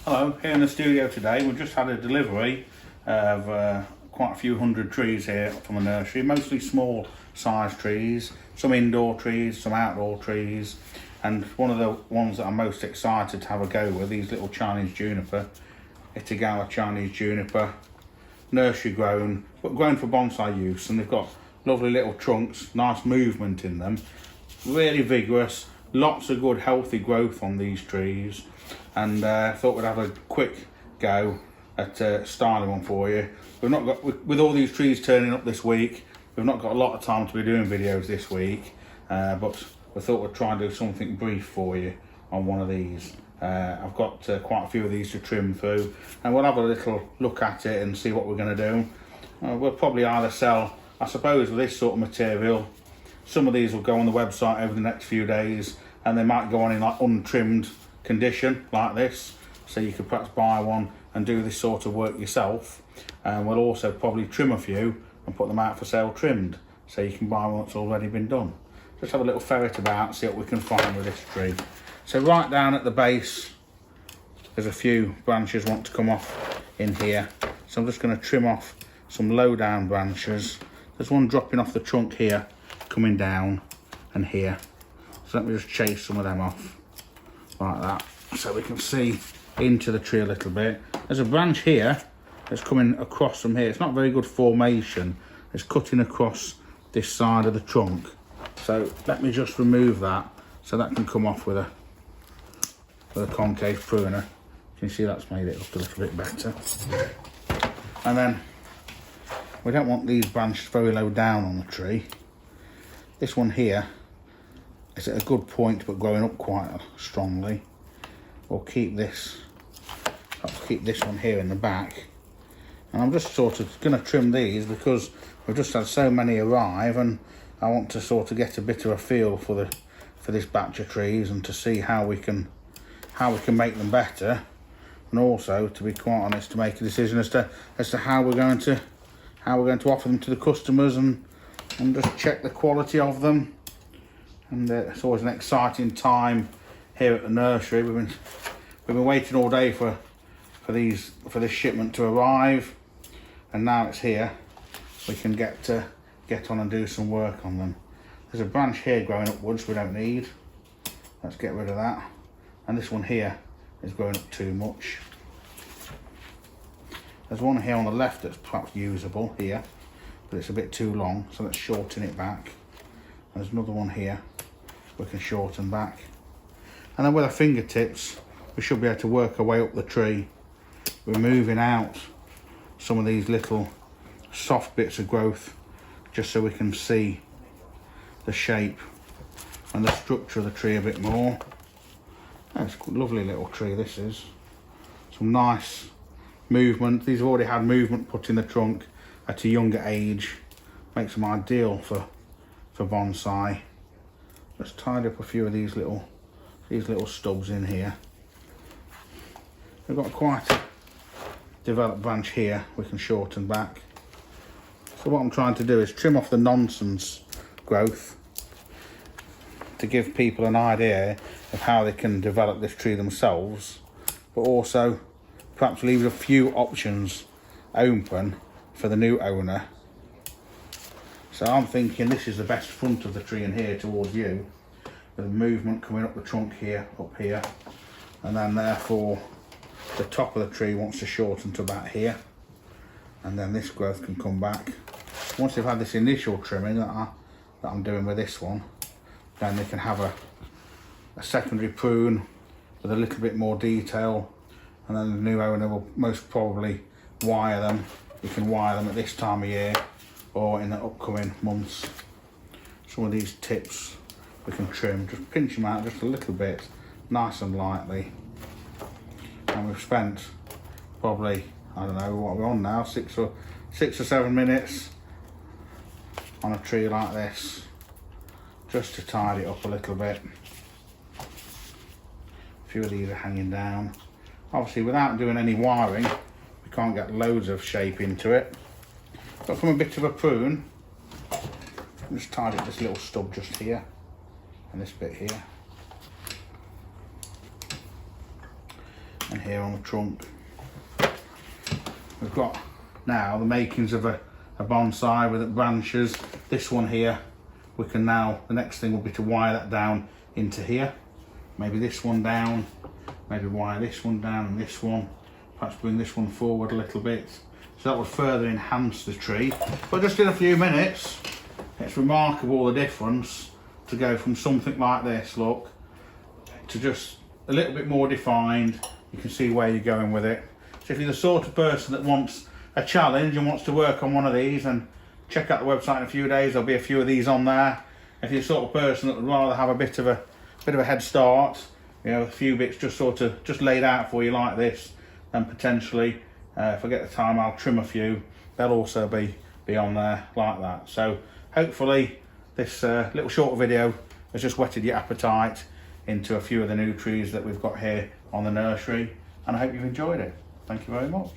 Hello, here in the studio today. We've just had a delivery of quite a few hundred trees here from a nursery, mostly small size trees, some indoor trees, some outdoor trees, and one of the ones that I'm most excited to have a go with, these little Chinese juniper, Itagawa Chinese juniper, nursery grown, but grown for bonsai use, and they've got lovely little trunks, nice movement in them, really vigorous, lots of good healthy growth on these trees. And thought we'd have a quick go at styling one for you. We've not got, with all these trees turning up this week, we've not got a lot of time to be doing videos this week, but we thought we'd try and do something brief for you on one of these. I've got quite a few of these to trim through, and we'll have a little look at it and see what we're going to do. We'll probably either sell, I suppose, with this sort of material, some of these will go on the website over the next few days, and they might go on in like untrimmed condition like this, so you could perhaps buy one and do this sort of work yourself. And we'll also probably trim a few and put them out for sale trimmed, so you can buy one that's already been done. Just have a little ferret about, see what we can find with this tree. So right down at the base, there's a few branches want to come off in here, so I'm just going to trim off some low down branches. There's one dropping off the trunk here, coming down, and here, so let me just chase some of them off like that, so we can see into the tree a little bit. There's a branch here that's coming across from here. It's not very good formation. It's cutting across this side of the trunk, so let me just remove that so that can come off with a concave pruner. You can see that's made it look a little bit better. And then we don't want these branches very low down on the tree. This one here is at a good point but growing up quite strongly. We'll keep this, I'll keep this one here in the back, and I'm just sort of going to trim these because we've just had so many arrive, and I want to sort of get a bit of a feel for this batch of trees and to see how we can make them better, and also, to be quite honest, to make a decision as to how we're going to offer them to the customers and just check the quality of them. And it's always an exciting time here at the nursery. We've been waiting all day for this shipment to arrive, and now it's here. We can get on and do some work on them. There's a branch here growing upwards we don't need. Let's get rid of that. And this one here is growing up too much. There's one here on the left that's perhaps usable here, but it's a bit too long, so let's shorten it back. There's another one here we can shorten back, and then with our fingertips we should be able to work our way up the tree, removing out some of these little soft bits of growth, just so we can see the shape and the structure of the tree a bit more. That's a lovely little tree, this is. Some nice movement. These have already had movement put in the trunk at a younger age, makes them ideal for bonsai. Let's tidy up a few of these little stubs in here. We've got quite a developed branch here we can shorten back. So what I'm trying to do is trim off the nonsense growth to give people an idea of how they can develop this tree themselves, but also perhaps leave a few options open for the new owner. So I'm thinking this is the best front of the tree in here towards you, with movement coming up the trunk here, up here, and then therefore the top of the tree wants to shorten to about here, and then this growth can come back. Once they've had this initial trimming that I'm doing with this one, then they can have a secondary prune with a little bit more detail, and then the new owner will most probably wire them. You can wire them at this time of year or in the upcoming months. Some of these tips we can trim, just pinch them out just a little bit, nice and lightly. And we've spent probably, I don't know what we're on now, 6 or 7 minutes on a tree like this, just to tidy it up a little bit. A few of these are hanging down. Obviously, without doing any wiring, we can't get loads of shape into it. But from a bit of a prune, just tidy up this little stub just here, and this bit here. And here on the trunk. We've got now the makings of a bonsai with the branches. This one here, we can now, the next thing will be to wire that down into here. Maybe this one down, maybe wire this one down and this one. Perhaps bring this one forward a little bit. So that would further enhance the tree. But just in a few minutes, it's remarkable the difference to go from something like this, look, to just a little bit more defined. You can see where you're going with it. So if you're the sort of person that wants a challenge and wants to work on one of these, and check out the website in a few days, there'll be a few of these on there. If you're the sort of person that would rather have a bit of a head start, you know, a few bits just laid out for you like this, then potentially, if I get the time, I'll trim a few. They'll also be on there like that. So hopefully this little short video has just whetted your appetite into a few of the new trees that we've got here on the nursery, and I hope you've enjoyed it. Thank you very much.